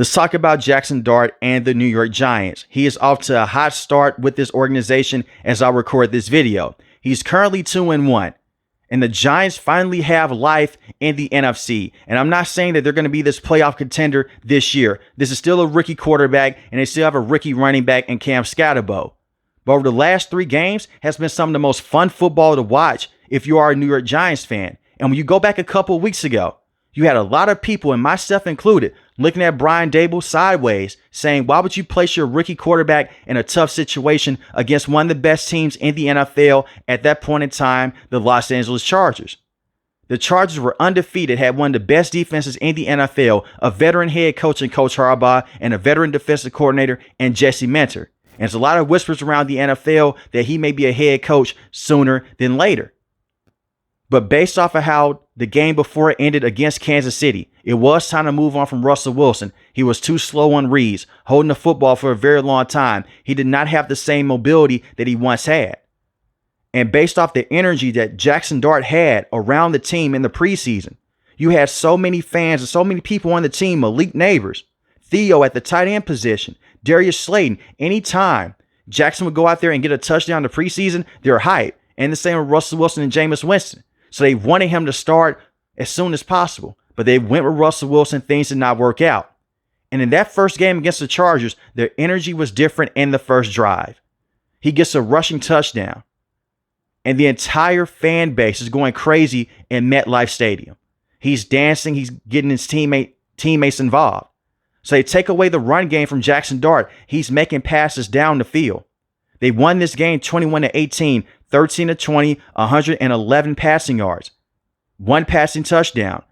Let's talk about Jaxson Dart and the New York Giants. He is off to a hot start with this organization as I record this video. He's currently 2-1, and the Giants finally have life in the NFC. And I'm not saying that they're going to be this playoff contender this year. This is still a rookie quarterback, and they still have a rookie running back in Cam Scatterbo. But over the last 3 games has been some of the most fun football to watch if you are a New York Giants fan. And when you go back a couple of weeks ago, you had a lot of people, and myself included, looking at Brian Daboll sideways, saying, why would you place your rookie quarterback in a tough situation against one of the best teams in the NFL at that point in time, the Los Angeles Chargers? The Chargers were undefeated, had one of the best defenses in the NFL, a veteran head coach in Coach Harbaugh, and a veteran defensive coordinator in Jesse Minter. And there's a lot of whispers around the NFL that he may be a head coach sooner than later. But based off of how the game before it ended against Kansas City, it was time to move on from Russell Wilson. He was too slow on reads, holding the football for a very long time. He did not have the same mobility that he once had. And based off the energy that Jaxson Dart had around the team in the preseason, you had so many fans and so many people on the team, Malik Neighbors, Theo at the tight end position, Darius Slayton. Anytime Jaxson would go out there and get a touchdown in the preseason, they're hyped. And the same with Russell Wilson and Jameis Winston. So they wanted him to start as soon as possible, but they went with Russell Wilson. Things did not work out. And in that first game against the Chargers, their energy was different in the first drive. He gets a rushing touchdown, and the entire fan base is going crazy in MetLife Stadium. He's dancing. He's getting his teammates involved. So they take away the run game from Jaxson Dart. He's making passes down the field. They won this game 21-18, 13-20, 111 passing yards, 1 passing touchdown.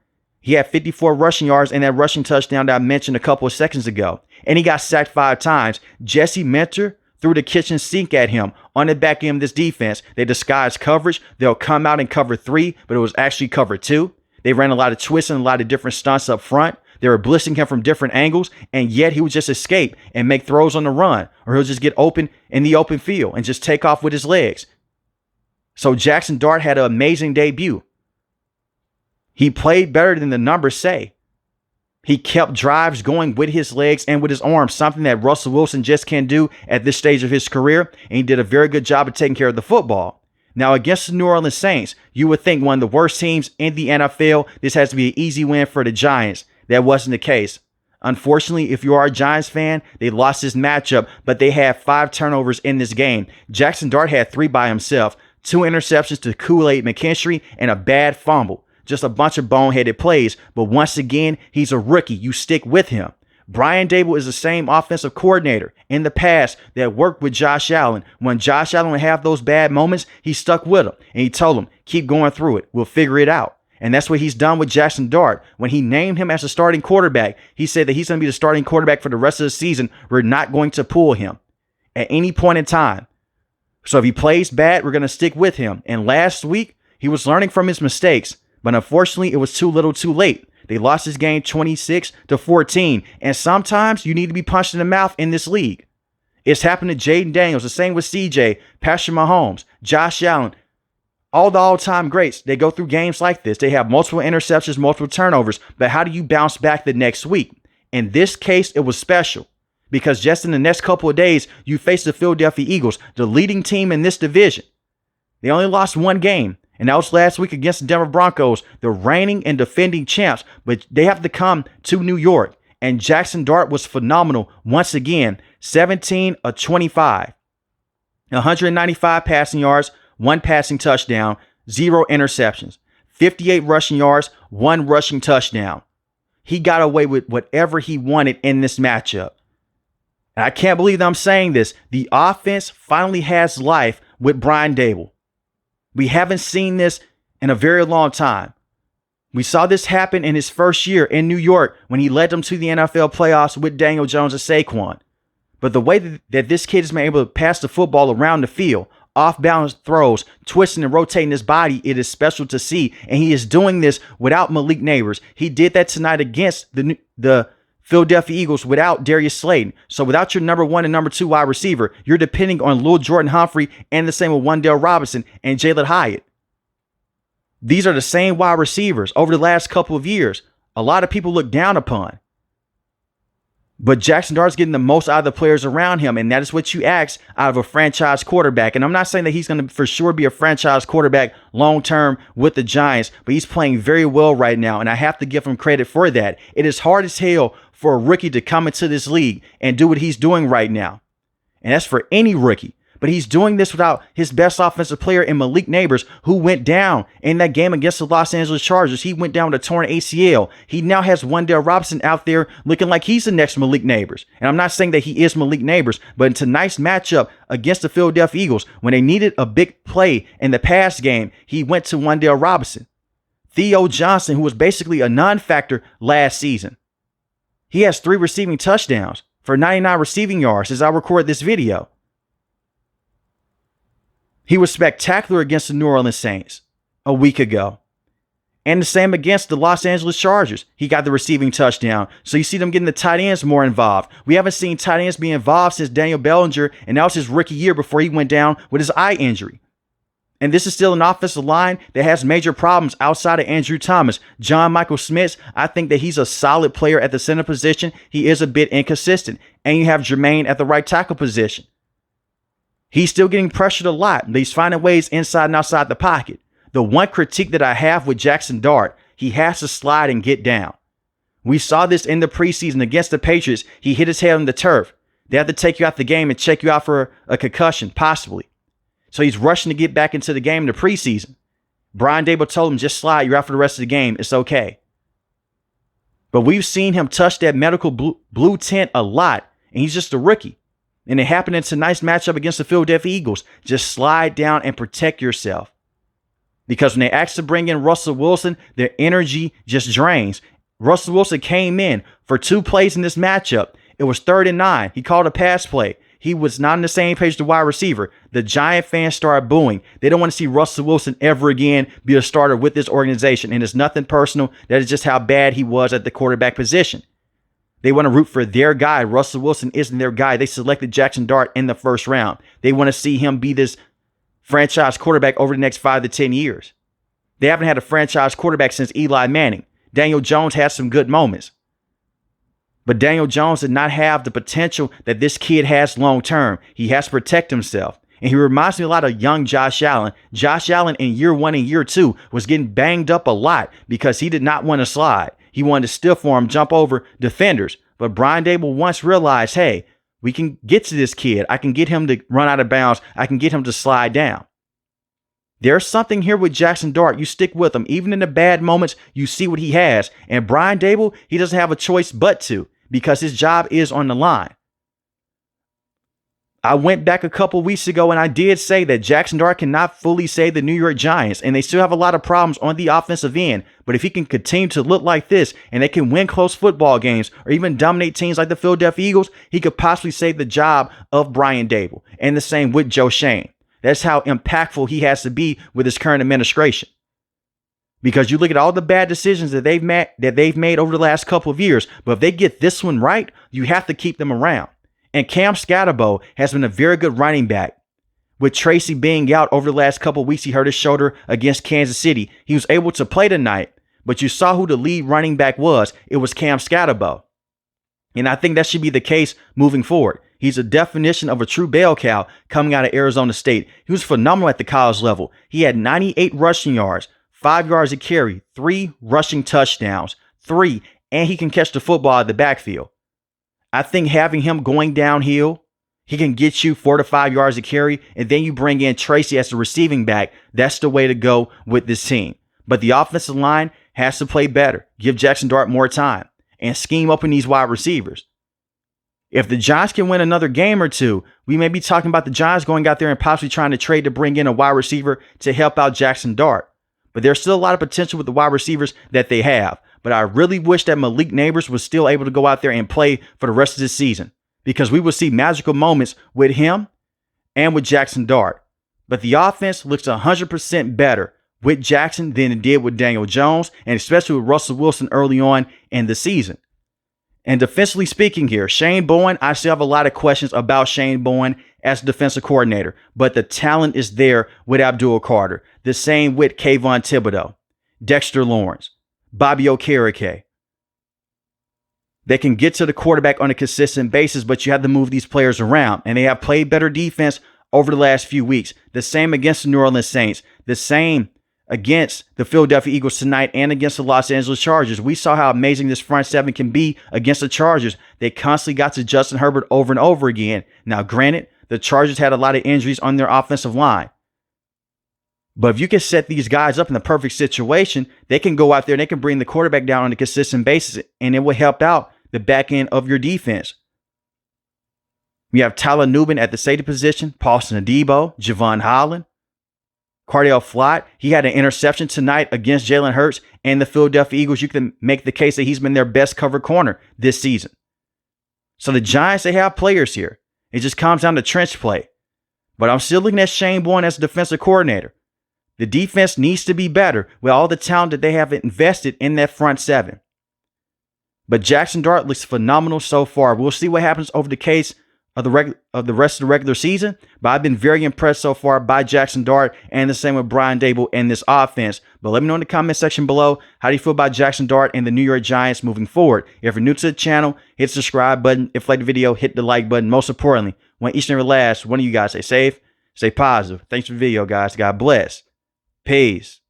He had 54 rushing yards in that rushing touchdown that I mentioned a couple of seconds ago. And he got sacked 5 times. Jesse Minter threw the kitchen sink at him on the back end of this defense. They disguised coverage. They'll come out and cover 3, but it was actually cover 2. They ran a lot of twists and a lot of different stunts up front. They were blitzing him from different angles, and yet he would just escape and make throws on the run, or he'll just get open in the open field and just take off with his legs. So Jaxson Dart had an amazing debut. He played better than the numbers say. He kept drives going with his legs and with his arms, something that Russell Wilson just can't do at this stage of his career, and he did a very good job of taking care of the football. Now, against the New Orleans Saints, you would think one of the worst teams in the NFL, this has to be an easy win for the Giants. That wasn't the case. Unfortunately, if you are a Giants fan, they lost this matchup, but they had 5 turnovers in this game. Jaxson Dart had 3 by himself, 2 interceptions to Kool-Aid McKinstry, and a bad fumble. Just a bunch of boneheaded plays, but once again, he's a rookie. You stick with him. Brian Daboll is the same offensive coordinator in the past that worked with Josh Allen. When Josh Allen would have those bad moments, he stuck with him, and he told him, keep going through it. We'll figure it out. And that's what he's done with Jaxson Dart. When he named him as a starting quarterback, he said that he's going to be the starting quarterback for the rest of the season. We're not going to pull him at any point in time. So if he plays bad, we're going to stick with him. And last week, he was learning from his mistakes. But unfortunately, it was too little too late. They lost this game 26-14. And sometimes you need to be punched in the mouth in this league. It's happened to Jaden Daniels. The same with CJ, Patrick Mahomes, Josh Allen. All the all-time greats, they go through games like this. They have multiple interceptions, multiple turnovers. But how do you bounce back the next week? In this case, it was special because just in the next couple of days, you face the Philadelphia Eagles, the leading team in this division. They only lost 1 game, and that was last week against the Denver Broncos, the reigning and defending champs. But they have to come to New York, and Jaxson Dart was phenomenal once again, 17 of 25, 195 passing yards, 1 passing touchdown, 0 interceptions, 58 rushing yards, 1 rushing touchdown. He got away with whatever he wanted in this matchup. And I can't believe that I'm saying this. The offense finally has life with Brian Daboll. We haven't seen this in a very long time. We saw this happen in his first year in New York when he led them to the NFL playoffs with Daniel Jones and Saquon. But the way that this kid has been able to pass the football around the field, off-balance throws, twisting and rotating his body, it is special to see. And he is doing this without Malik Neighbors. He did that tonight against the Philadelphia Eagles without Darius Slayton. So without your number 1 and number 2 wide receiver, you're depending on Lil Jordan Humphrey and the same with Wandale Robinson and Jalen Hyatt. These are the same wide receivers over the last couple of years. A lot of people look down upon. But Jaxson Dart's getting the most out of the players around him, and that is what you ask out of a franchise quarterback. And I'm not saying that he's going to for sure be a franchise quarterback long-term with the Giants, but he's playing very well right now, and I have to give him credit for that. It is hard as hell for a rookie to come into this league and do what he's doing right now. And that's for any rookie. But he's doing this without his best offensive player in Malik Neighbors, who went down in that game against the Los Angeles Chargers. He went down with a torn ACL. He now has Wan'Dale Robinson out there looking like he's the next Malik Neighbors. And I'm not saying that he is Malik Neighbors, but in tonight's matchup against the Philadelphia Eagles, when they needed a big play in the pass game, he went to Wan'Dale Robinson. Theo Johnson, who was basically a non-factor last season. He has 3 receiving touchdowns for 99 receiving yards as I record this video. He was spectacular against the New Orleans Saints a week ago. And the same against the Los Angeles Chargers. He got the receiving touchdown. So you see them getting the tight ends more involved. We haven't seen tight ends be involved since Daniel Bellinger, and that was his rookie year before he went down with his eye injury. And this is still an offensive line that has major problems outside of Andrew Thomas. John Michael Schmitz, I think that he's a solid player at the center position. He is a bit inconsistent. And you have Jermaine at the right tackle position. He's still getting pressured a lot, but he's finding ways inside and outside the pocket. The one critique that I have with Jaxson Dart, he has to slide and get down. We saw this in the preseason against the Patriots. He hit his head on the turf. They have to take you out the game and check you out for a concussion, possibly. So he's rushing to get back into the game in the preseason. Brian Daboll told him, just slide, you're out for the rest of the game. It's okay. But we've seen him touch that medical blue tint a lot, and he's just a rookie. And it happened in tonight's matchup against the Philadelphia Eagles. Just slide down and protect yourself. Because when they asked to bring in Russell Wilson, their energy just drains. Russell Wilson came in for 2 plays in this matchup. It was 3rd and 9. He called a pass play. He was not on the same page as the wide receiver. The Giant fans started booing. They don't want to see Russell Wilson ever again be a starter with this organization. And it's nothing personal. That is just how bad he was at the quarterback position. They want to root for their guy. Russell Wilson isn't their guy. They selected Jaxson Dart in the 1st round. They want to see him be this franchise quarterback over the next 5 to 10 years. They haven't had a franchise quarterback since Eli Manning. Daniel Jones had some good moments. But Daniel Jones did not have the potential that this kid has long term. He has to protect himself. And he reminds me a lot of young Josh Allen. Josh Allen in year 1 and year 2 was getting banged up a lot because he did not want to slide. He wanted to stiff arm, jump over defenders. But Brian Daboll once realized, hey, we can get to this kid. I can get him to run out of bounds. I can get him to slide down. There's something here with Jaxson Dart. You stick with him. Even in the bad moments, you see what he has. And Brian Daboll, he doesn't have a choice but to, because his job is on the line. I went back a couple weeks ago and I did say that Jaxson Dart cannot fully save the New York Giants, and they still have a lot of problems on the offensive end. But if he can continue to look like this and they can win close football games or even dominate teams like the Philadelphia Eagles, he could possibly save the job of Brian Daboll. And the same with Joe Schoen. That's how impactful he has to be with his current administration. Because you look at all the bad decisions that they've made over the last couple of years, but if they get this one right, you have to keep them around. And Cam Scatterbo has been a very good running back. With Tracy being out over the last couple of weeks, he hurt his shoulder against Kansas City. He was able to play tonight, but you saw who the lead running back was. It was Cam Scatterbo. And I think that should be the case moving forward. He's a definition of a true bell cow coming out of Arizona State. He was phenomenal at the college level. He had 98 rushing yards, 5 yards a carry, 3 rushing touchdowns, 3, and he can catch the football out of the backfield. I think having him going downhill, he can get you 4 to 5 yards a carry, and then you bring in Tracy as the receiving back. That's the way to go with this team. But the offensive line has to play better, give Jaxson Dart more time, and scheme open these wide receivers. If the Giants can win another game or two, we may be talking about the Giants going out there and possibly trying to trade to bring in a wide receiver to help out Jaxson Dart. But there's still a lot of potential with the wide receivers that they have. But I really wish that Malik Neighbors was still able to go out there and play for the rest of this season, because we will see magical moments with him and with Jaxson Dart. But the offense looks 100% better with Jaxson than it did with Daniel Jones, and especially with Russell Wilson early on in the season. And defensively speaking here, Shane Bowen, I still have a lot of questions about Shane Bowen as defensive coordinator, but the talent is there with Abdul Carter. The same with Kayvon Thibodeau, Dexter Lawrence, Bobby Okereke. They can get to the quarterback on a consistent basis, but you have to move these players around. And they have played better defense over the last few weeks. The same against the New Orleans Saints. The same against the Philadelphia Eagles tonight and against the Los Angeles Chargers. We saw how amazing this front seven can be against the Chargers. They constantly got to Justin Herbert over and over again. Now, granted, the Chargers had a lot of injuries on their offensive line. But if you can set these guys up in the perfect situation, they can go out there and they can bring the quarterback down on a consistent basis, and it will help out the back end of your defense. We have Tyler Nubin at the safety position, Paulson Adebo, Javon Holland, Cardale Flott. He had an interception tonight against Jalen Hurts and the Philadelphia Eagles. You can make the case that he's been their best cover corner this season. So the Giants, they have players here. It just comes down to trench play. But I'm still looking at Shane Bourne as defensive coordinator. The defense needs to be better with all the talent that they have invested in that front seven. But Jaxson Dart looks phenomenal so far. We'll see what happens over the case of the rest of the regular season. But I've been very impressed so far by Jaxson Dart, and the same with Brian Dable in this offense. But let me know in the comment section below, how do you feel about Jaxson Dart and the New York Giants moving forward? If you're new to the channel, hit the subscribe button. If you like the video, hit the like button. Most importantly, want each and every last one of you guys stay safe, stay positive. Thanks for the video, guys. God bless. Peace.